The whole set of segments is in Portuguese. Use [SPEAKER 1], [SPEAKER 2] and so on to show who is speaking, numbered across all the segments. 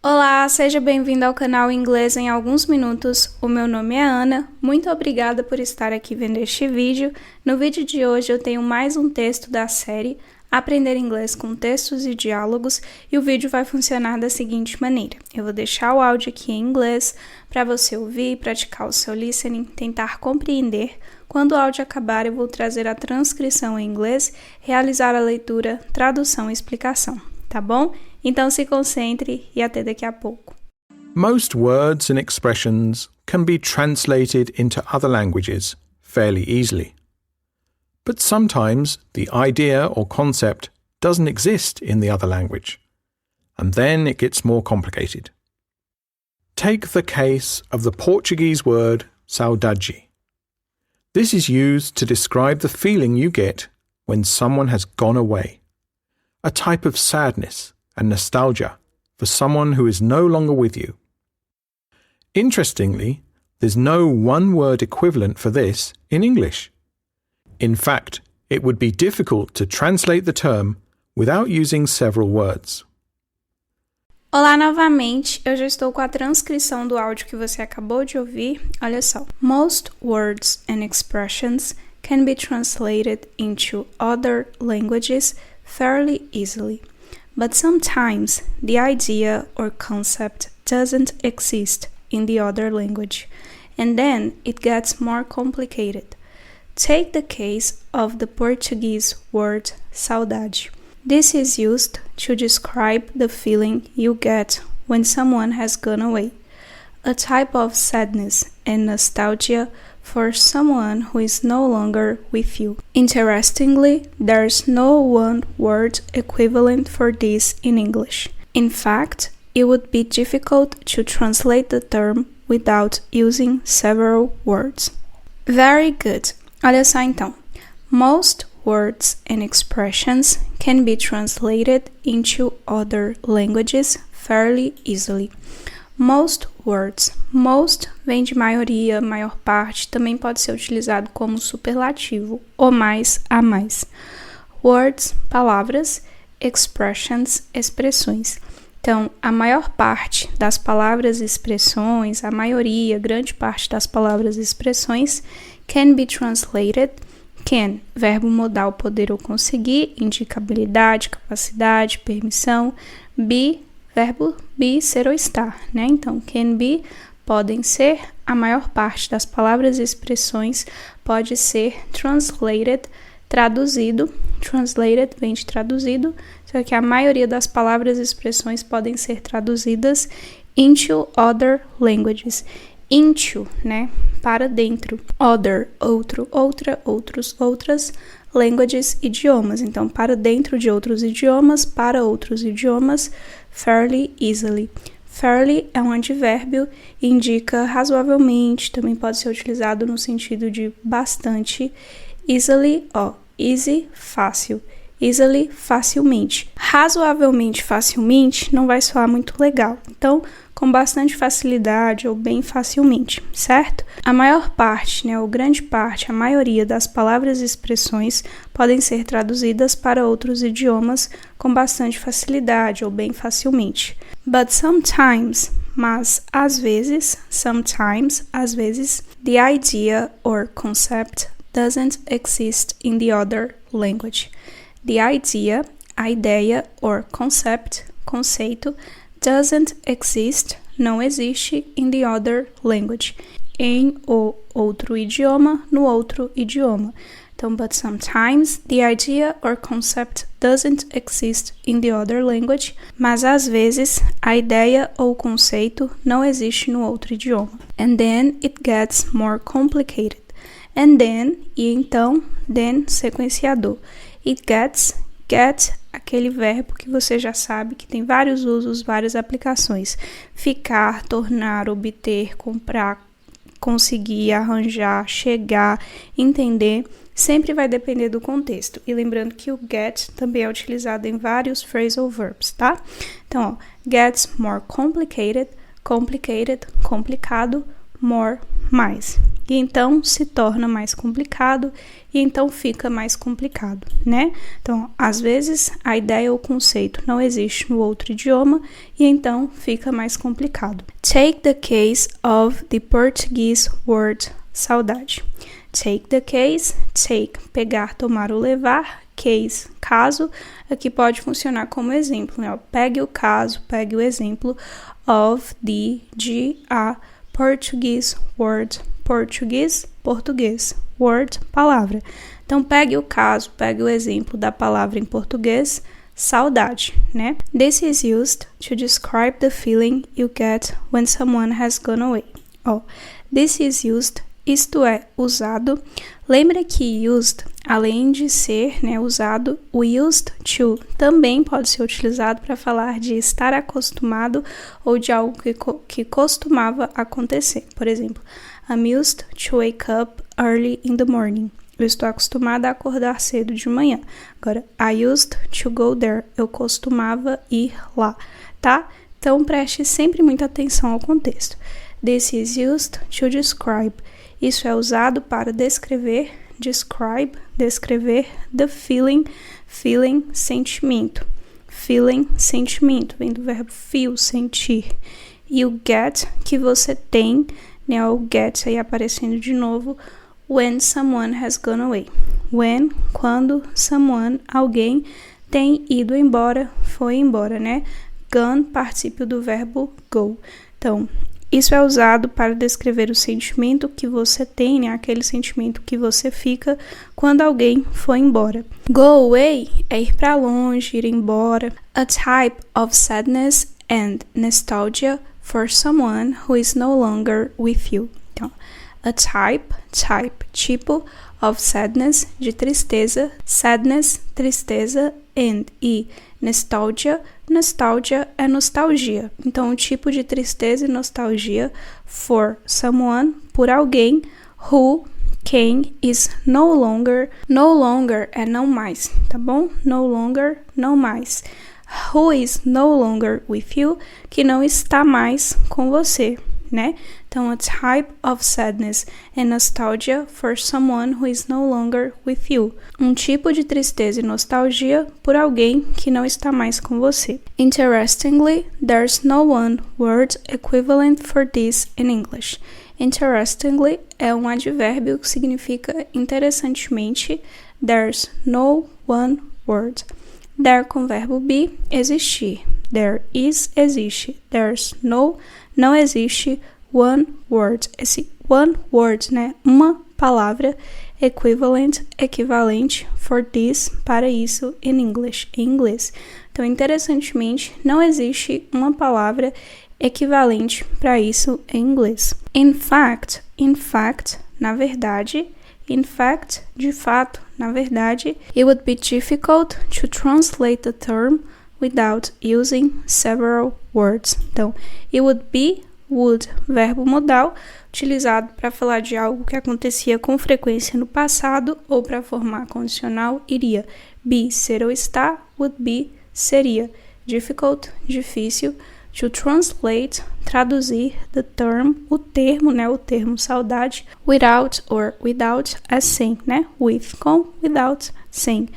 [SPEAKER 1] Olá, seja bem-vindo ao canal Inglês em Alguns Minutos. O meu nome é Ana, muito obrigada por estar aqui vendo este vídeo. No vídeo de hoje eu tenho mais um texto da série Aprender Inglês com Textos e Diálogos e o vídeo vai funcionar da seguinte maneira. Eu vou deixar o áudio aqui em inglês para você ouvir, praticar o seu listening, tentar compreender. Quando o áudio acabar eu vou trazer a transcrição em inglês, realizar a leitura, tradução e explicação, tá bom? Então se concentre e até daqui a pouco.
[SPEAKER 2] Most words and expressions can be translated into other languages fairly easily. But sometimes the idea or concept doesn't exist in the other language, and then it gets more complicated. Take the case of the Portuguese word saudade. This is used to describe the feeling you get when someone has gone away, a type of sadness and nostalgia for someone who is no longer with you. Interestingly, there's no one-word equivalent for this in English. In fact, it would be difficult to translate the term without using several words.
[SPEAKER 1] Olá novamente, eu já estou com a transcrição do áudio que você acabou de ouvir. Olha só. Most words and expressions can be translated into other languages fairly easily. But sometimes the idea or concept doesn't exist in the other language, and then it gets more complicated. Take the case of the Portuguese word saudade. This is used to describe the feeling you get when someone has gone away, a type of sadness and nostalgia for someone who is no longer with you. Interestingly, there's no one word equivalent for this in English. In fact, it would be difficult to translate the term without using several words. Very good. Olha só então. Most words and expressions can be translated into other languages fairly easily. Most words. Most vem de maioria, maior parte, também pode ser utilizado como superlativo, o mais, a mais. Words, palavras, expressions, expressões. Então, a maior parte das palavras e expressões, a maioria, grande parte das palavras e expressões, can be translated. Can, verbo modal poder ou conseguir, indica habilidade, capacidade, permissão. Be, verbo be, ser ou estar, né? Então, can be, podem ser, a maior parte das palavras e expressões pode ser translated, traduzido. Translated vem de traduzido, só que a maioria das palavras e expressões podem ser traduzidas into other languages. Into, né? Para dentro. Other, outro, outra, outros, outras. Languages, idiomas. Então, para dentro de outros idiomas, para outros idiomas, fairly easily. Fairly é um advérbio e indica razoavelmente, também pode ser utilizado no sentido de bastante. Easily, easy, fácil. Easily, facilmente. Razoavelmente, facilmente, não vai soar muito legal. Então, com bastante facilidade ou bem facilmente, certo? A maior parte, ou grande parte, a maioria das palavras e expressões podem ser traduzidas para outros idiomas com bastante facilidade ou bem facilmente. But sometimes, mas às vezes, sometimes, às vezes, the idea or concept doesn't exist in the other language. The idea, a ideia, or concept, conceito, doesn't exist, não existe, in the other language, em o outro idioma, no outro idioma. Então, but sometimes the idea or concept doesn't exist in the other language, mas às vezes a ideia ou conceito não existe no outro idioma. And then it gets more complicated. And then, e então, then, sequenciador. It gets, get, aquele verbo que você já sabe que tem vários usos, várias aplicações. Ficar, tornar, obter, comprar, conseguir, arranjar, chegar, entender, sempre vai depender do contexto. E lembrando que o get também é utilizado em vários phrasal verbs, tá? Então, gets more complicated, complicated, complicado, more, mais. E então se torna mais complicado e então fica mais complicado, né? Então, às vezes, a ideia ou conceito não existe no outro idioma e então fica mais complicado. Take the case of the Portuguese word saudade. Take the case, take, pegar, tomar ou levar, case, caso, aqui pode funcionar como exemplo, né? Pegue o caso, pegue o exemplo of the, de, a, Portuguese word, português, português, word, palavra. Então, pegue o caso, pegue o exemplo da palavra em português, saudade, né? This is used to describe the feeling you get when someone has gone away. This is used, isto é, usado. Lembra que used, além de ser, né, usado, o used to também pode ser utilizado para falar de estar acostumado ou de algo que costumava acontecer. Por exemplo, I'm used to wake up early in the morning. Eu estou acostumada a acordar cedo de manhã. Agora, I used to go there. Eu costumava ir lá, tá? Então, preste sempre muita atenção ao contexto. This is used to describe. Isso é usado para descrever, describe, descrever, the feeling, feeling, sentimento. Feeling, sentimento, vem do verbo feel, sentir. E o get, que você tem, né, o get aí aparecendo de novo, when someone has gone away. When, quando, someone, alguém, tem ido embora, foi embora, né? Gone, particípio do verbo go. Então, isso é usado para descrever o sentimento que você tem, né? Aquele sentimento que você fica quando alguém foi embora. Go away é ir para longe, ir embora. A type of sadness and nostalgia for someone who is no longer with you. Então, a type, tipo, of sadness, de tristeza, sadness, tristeza, and, e nostalgia é nostalgia. Então, o tipo de tristeza e nostalgia for someone, por alguém, who, quem, is no longer é não mais, tá bom? No longer, não mais. Who is no longer with you, que não está mais com você, né? Então, a type of sadness and nostalgia for someone who is no longer with you. Um tipo de tristeza e nostalgia por alguém que não está mais com você. Interestingly, there's no one word equivalent for this in English. Interestingly é um advérbio que significa interessantemente. There's no one word. There com verbo be, existir. There is, existe. There's no, não existe. One word, esse one word, né, uma palavra, equivalent, equivalente, for this, para isso, in English, em inglês. Então, interessantemente, não existe uma palavra equivalente para isso em inglês. In fact, na verdade, in fact, de fato, na verdade, it would be difficult to translate the term without using several words. Então, it would be would, verbo modal, utilizado para falar de algo que acontecia com frequência no passado ou para formar condicional, iria. Be, ser ou estar, would be, seria. Difficult, difícil. To translate, traduzir, the term, o termo, né, o termo saudade, without or without, é sem, né, with, com, without, sem.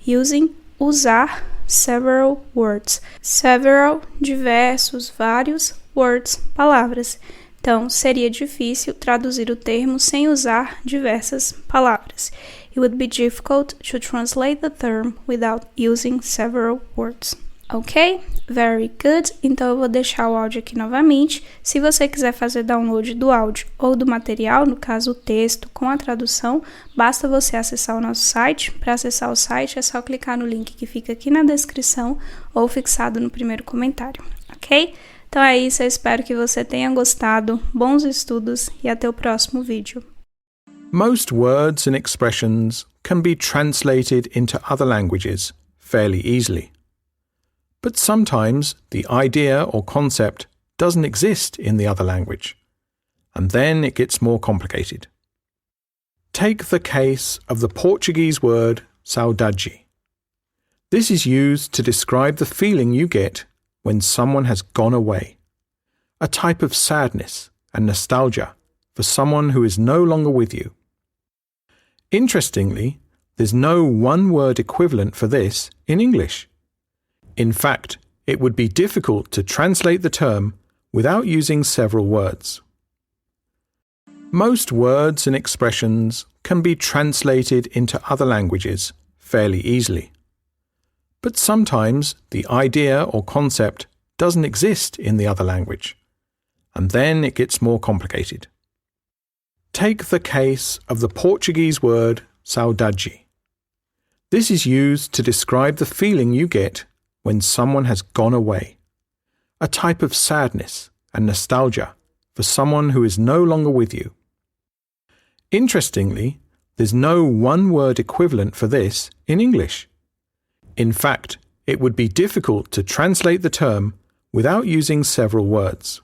[SPEAKER 1] Using, usar, several words. Several, diversos, vários, words, palavras. Então, seria difícil traduzir o termo sem usar diversas palavras. It would be difficult to translate the term without using several words. Ok? Very good. Então, eu vou deixar o áudio aqui novamente. Se você quiser fazer download do áudio ou do material, no caso o texto com a tradução, basta você acessar o nosso site. Para acessar o site, é só clicar no link que fica aqui na descrição ou fixado no primeiro comentário. Ok? Então é isso, eu espero que você tenha gostado. Bons estudos e até o próximo vídeo.
[SPEAKER 2] Most words and expressions can be translated into other languages fairly easily. But sometimes the idea or concept doesn't exist in the other language, and then it gets more complicated. Take the case of the Portuguese word saudade. This is used to describe the feeling you get when someone has gone away, a type of sadness and nostalgia for someone who is no longer with you. Interestingly, there's no one-word equivalent for this in English. In fact, it would be difficult to translate the term without using several words. Most words and expressions can be translated into other languages fairly easily. But sometimes the idea or concept doesn't exist in the other language, and then it gets more complicated. Take the case of the Portuguese word saudade. This is used to describe the feeling you get when someone has gone away, a type of sadness and nostalgia for someone who is no longer with you. Interestingly, there's no one-word equivalent for this in English. In fact, it would be difficult to translate the term without using several words.